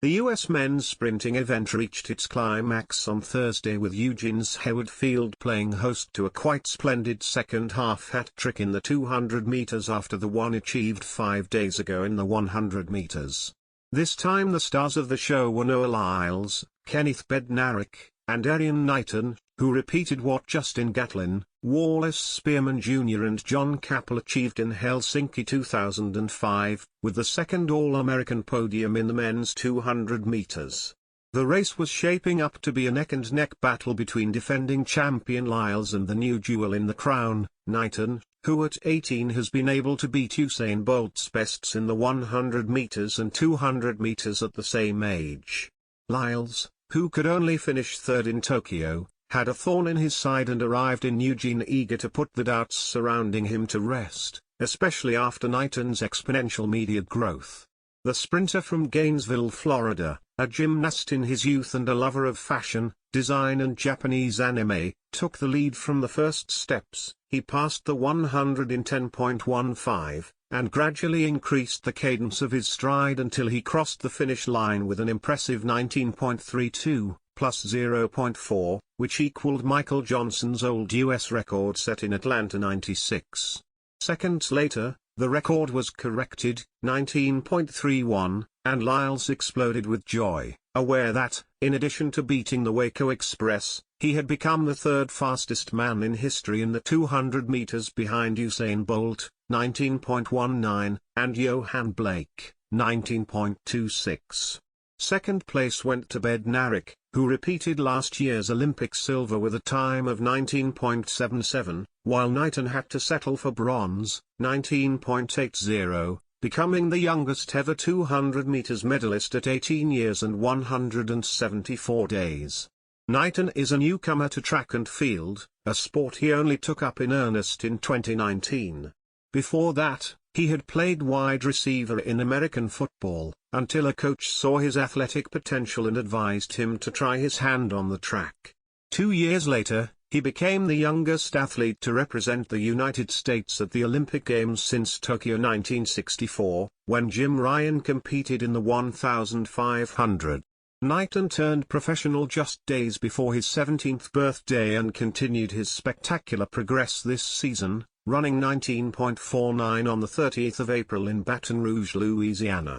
The U.S. men's sprinting event reached its climax on Thursday with Eugene's Hayward Field playing host to a quite splendid second-half hat-trick in the 200 meters after the one achieved 5 days ago in the 100 meters. This time the stars of the show were Noah Lyles, Kenneth Bednarik, and Knighton, who repeated what Justin Gatlin, Wallace Spearman Jr. and John Capel achieved in Helsinki 2005, with the second All-American podium in the men's 200 meters. The race was shaping up to be a neck-and-neck battle between defending champion Lyles and the new jewel in the crown, Knighton, who at 18 has been able to beat Usain Bolt's bests in the 100 meters and 200 meters at the same age. Lyles, who could only finish third in Tokyo, had a thorn in his side and arrived in Eugene eager to put the doubts surrounding him to rest, especially after Knighton's exponential media growth. The sprinter from Gainesville, Florida, a gymnast in his youth and a lover of fashion, design and Japanese anime, took the lead from the first steps. He passed the 100 in 10.15, and gradually increased the cadence of his stride until he crossed the finish line with an impressive 19.32, plus 0.4, which equaled Michael Johnson's old U.S. record set in Atlanta '96. Seconds later, the record was corrected, 19.31, and Lyles exploded with joy, aware that, in addition to beating the Waco Express, he had become the third fastest man in history in the 200 meters behind Usain Bolt, 19.19, and Johan Blake, 19.26. Second place went to Bednarik, who repeated last year's Olympic silver with a time of 19.77, while Knighton had to settle for bronze, 19.80, becoming the youngest ever 200 meters medalist at 18 years and 174 days. Knighton is a newcomer to track and field, a sport he only took up in earnest in 2019. Before that, he had played wide receiver in American football, until a coach saw his athletic potential and advised him to try his hand on the track. 2 years later, he became the youngest athlete to represent the United States at the Olympic Games since Tokyo 1964, when Jim Ryan competed in the 1,500. Knighton turned professional just days before his 17th birthday and continued his spectacular progress this season, running 19.49 on the 30th of April in Baton Rouge, Louisiana.